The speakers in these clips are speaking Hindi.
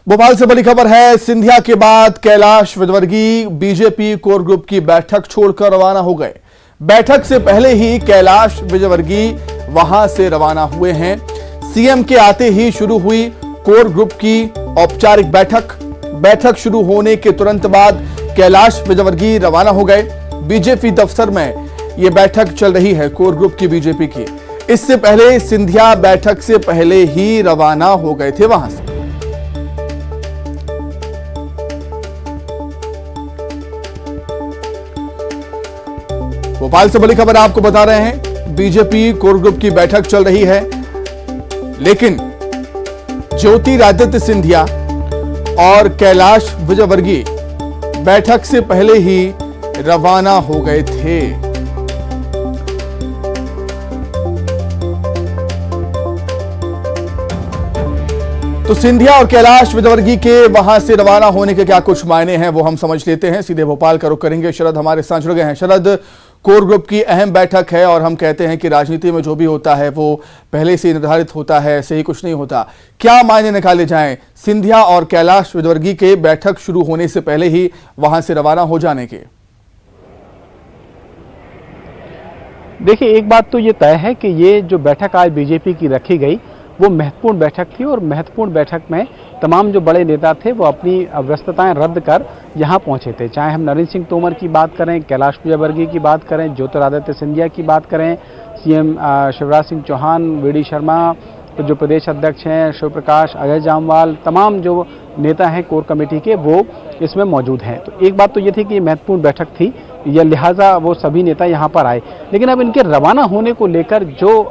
भोपाल से बड़ी खबर है। सिंधिया के बाद Kailash Vijayvargiya BJP core group की बैठक छोड़कर रवाना हो गए। बैठक से पहले ही कैलाश विजयवर्गीय वहां से रवाना हुए हैं। सीएम के आते ही शुरू हुई कोर ग्रुप की औपचारिक बैठक शुरू होने के तुरंत बाद कैलाश विजयवर्गीय रवाना हो गए। बीजेपी दफ्तर में यह बैठक चल रही है कोर ग्रुप की बीजेपी की। इससे पहले सिंधिया बैठक से पहले ही रवाना हो गए थे वहां से। भोपाल से बड़ी खबर आपको बता रहे हैं। बीजेपी कोर ग्रुप की बैठक चल रही है, लेकिन ज्योतिरादित्य सिंधिया और कैलाश विजयवर्गीय बैठक से पहले ही रवाना हो गए थे। तो सिंधिया और कैलाश विजयवर्गीय के वहां से रवाना होने के क्या कुछ मायने हैं वो हम समझ लेते हैं। सीधे भोपाल का रुख करेंगे। शरद हमारे साथ जुड़ गए हैं। शरद, कोर ग्रुप की अहम बैठक है और हम कहते हैं कि राजनीति में जो भी होता है वो पहले से निर्धारित होता है, ऐसे ही कुछ नहीं होता। क्या मायने निकाले जाएं सिंधिया और कैलाश विजयवर्गीय के बैठक शुरू होने से पहले ही वहां से रवाना हो जाने के? देखिए, एक बात तो ये तय है कि ये जो बैठक आज बीजेपी की रखी गई वो महत्वपूर्ण बैठक थी और महत्वपूर्ण बैठक में तमाम जो बड़े नेता थे वो अपनी व्यस्तताएं रद्द कर यहाँ पहुंचे थे। चाहे हम नरेंद्र सिंह तोमर की बात करें, कैलाश विजयवर्गीय की बात करें, ज्योतिरादित्य सिंधिया की बात करें, सीएम शिवराज सिंह चौहान, वीडी शर्मा जो प्रदेश अध्यक्ष हैं, शिव प्रकाश, अजय जामवाल, तमाम जो नेता हैं कोर कमेटी के वो इसमें मौजूद हैं। तो एक बात तो ये थी कि ये महत्वपूर्ण बैठक थी, या लिहाजा वो सभी नेता यहाँ पर आए। लेकिन अब इनके रवाना होने को लेकर जो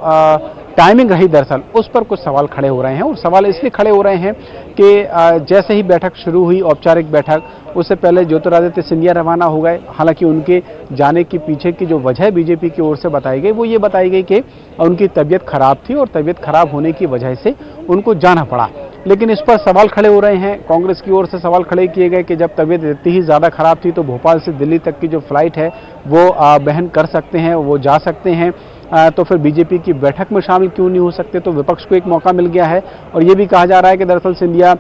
टाइमिंग रही दरअसल उस पर कुछ सवाल खड़े हो रहे हैं। और सवाल इसलिए खड़े हो रहे हैं कि जैसे ही बैठक शुरू हुई, औपचारिक बैठक, उससे पहले ज्योतिरादित्य सिंधिया रवाना हो गए। हालांकि उनके जाने के पीछे की जो वजह बीजेपी की ओर से बताई गई वो ये बताई गई कि उनकी तबीयत खराब थी और तबीयत खराब होने की वजह से उनको जाना पड़ा। लेकिन इस पर सवाल खड़े हो रहे हैं। कांग्रेस की ओर से सवाल खड़े किए गए कि जब तबीयत इतनी ही ज़्यादा खराब थी तो भोपाल से दिल्ली तक की जो फ्लाइट है वो बहन कर सकते हैं, वो जा सकते हैं, तो फिर बीजेपी की बैठक में शामिल क्यों नहीं हो सकते। तो विपक्ष को एक मौका मिल गया है और ये भी कहा जा रहा है कि दरअसल सिंधिया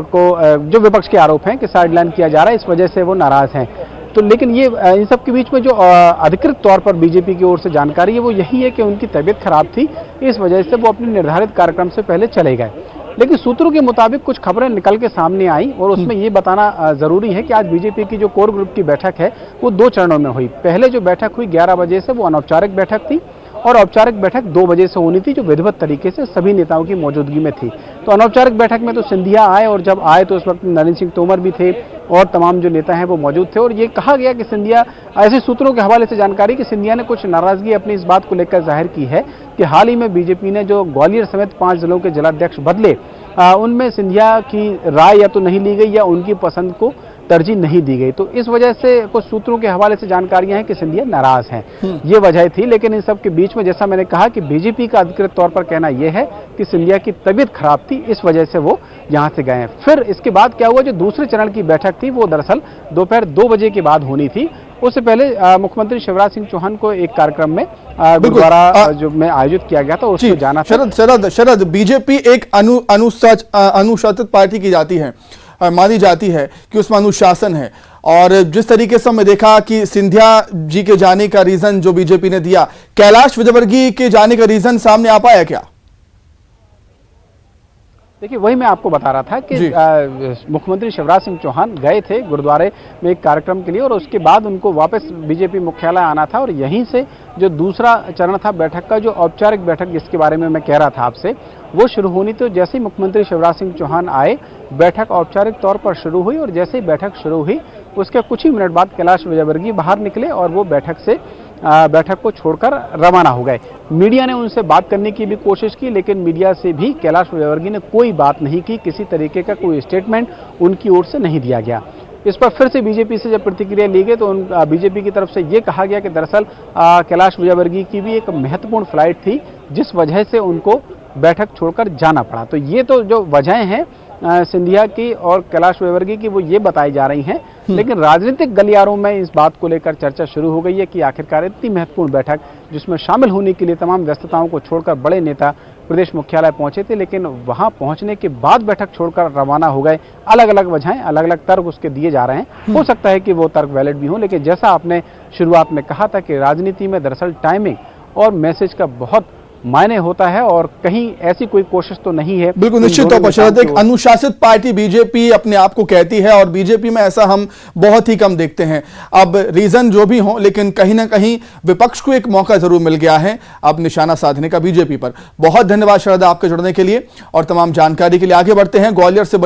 को जो विपक्ष के आरोप हैं कि साइडलाइन किया जा रहा है, इस वजह से वो नाराज हैं। तो लेकिन ये इन सब के बीच में जो अधिकृत तौर पर बीजेपी की ओर से जानकारी है वो यही है कि उनकी तबीयत खराब थी, इस वजह से वो अपने निर्धारित कार्यक्रम से पहले चले गए। लेकिन सूत्रों के मुताबिक कुछ खबरें निकल के सामने आई और उसमें ये बताना जरूरी है कि आज बीजेपी की जो कोर ग्रुप की बैठक है वो 2 चरणों में हुई। पहले जो बैठक हुई 11 बजे से वो अनौपचारिक बैठक थी और औपचारिक बैठक 2 बजे से होनी थी, जो विधिवत तरीके से सभी नेताओं की मौजूदगी में थी। तो अनौपचारिक बैठक में तो सिंधिया आए और जब आए तो उस वक्त नरेंद्र सिंह तोमर भी थे और तमाम जो नेता हैं वो मौजूद थे। और ये कहा गया कि सिंधिया, ऐसे सूत्रों के हवाले से जानकारी कि सिंधिया ने कुछ नाराजगी अपनी इस बात को लेकर जाहिर की है कि हाल ही में बीजेपी ने जो ग्वालियर समेत 5 जिलों के जिलाध्यक्ष बदले, उनमें सिंधिया की राय या तो नहीं ली गई या उनकी पसंद को तरजीह नहीं दी गई। तो इस वजह से कुछ सूत्रों के हवाले से जानकारियां हैं कि सिंधिया नाराज हैं, ये वजह थी। लेकिन इन सब के बीच में जैसा मैंने कहा कि बीजेपी का अधिकृत तौर पर कहना यह है कि सिंधिया की तबीयत खराब थी, इस वजह से वो यहां से गए हैं। फिर इसके बाद क्या हुआ, जो दूसरे चरण की बैठक थी वो दरअसल दोपहर 2 बजे के बाद होनी थी। उससे पहले मुख्यममंत्री शिवराज सिंह चौहान को एक कार्यक्रम में गुरुद्वारा जो में आयोजित किया गया था उसमें जाना था। शरद, बीजेपी एक अनुशासित पार्टी की जाती है, मानी जाती है कि उसमें अनुशासन है। और जिस तरीके से हमने देखा कि सिंधिया जी के जाने का रीजन जो बीजेपी ने दिया, कैलाश विजयवर्गीय के जाने का रीजन सामने आ पाया क्या? देखिए, वही मैं आपको बता रहा था कि मुख्यमंत्री शिवराज सिंह चौहान गए थे गुरुद्वारे में एक कार्यक्रम के लिए और उसके बाद उनको वापस बीजेपी मुख्यालय आना था। और यहीं से जो दूसरा चरण था बैठक का, जो औपचारिक बैठक जिसके बारे में मैं कह रहा था आपसे, वो शुरू होनी। तो जैसे ही मुख्यमंत्री शिवराज सिंह चौहान आए, बैठक औपचारिक तौर पर शुरू हुई और जैसे ही बैठक शुरू हुई उसके कुछ ही मिनट बाद कैलाश विजयवर्गीय बाहर निकले और वो बैठक को छोड़कर रवाना हो गए। मीडिया ने उनसे बात करने की भी कोशिश की, लेकिन मीडिया से भी कैलाश विजयवर्गीय ने कोई बात नहीं की, किसी तरीके का कोई स्टेटमेंट उनकी ओर से नहीं दिया गया। इस पर फिर से बीजेपी से जब प्रतिक्रिया ली गई तो बीजेपी की तरफ से ये कहा गया कि दरअसल कैलाश विजयवर्गीय की भी एक महत्वपूर्ण फ्लाइट थी जिस वजह से उनको बैठक छोड़कर जाना पड़ा। तो ये तो जो वजह हैं सिंधिया की और कैलाश विजयवर्गीय की वो ये बताई जा रही हैं, लेकिन राजनीतिक गलियारों में इस बात को लेकर चर्चा शुरू हो गई है कि आखिरकार इतनी महत्वपूर्ण बैठक जिसमें शामिल होने के लिए तमाम व्यस्तताओं को छोड़कर बड़े नेता प्रदेश मुख्यालय पहुंचे थे, लेकिन वहां पहुंचने के बाद बैठक छोड़कर रवाना हो गए। अलग अलग वजहें, अलग अलग तर्क उसके दिए जा रहे हैं। हो सकता है कि वो तर्क वैलिड भी हों, लेकिन जैसा आपने शुरुआत में कहा था कि राजनीति में दरअसल टाइमिंग और मैसेज का बहुत मायने होता है और कहीं ऐसी कोई कोशिश तो नहीं है। बिल्कुल निश्चित तौर पर शरद, एक अनुशासित पार्टी बीजेपी अपने आप को कहती है और बीजेपी में ऐसा हम बहुत ही कम देखते हैं। अब रीजन जो भी हो, लेकिन कहीं ना कहीं विपक्ष को एक मौका जरूर मिल गया है अब निशाना साधने का बीजेपी पर। बहुत धन्यवाद शरद आपके जुड़ने के लिए और तमाम जानकारी के लिए। आगे बढ़ते हैं। ग्वालियर से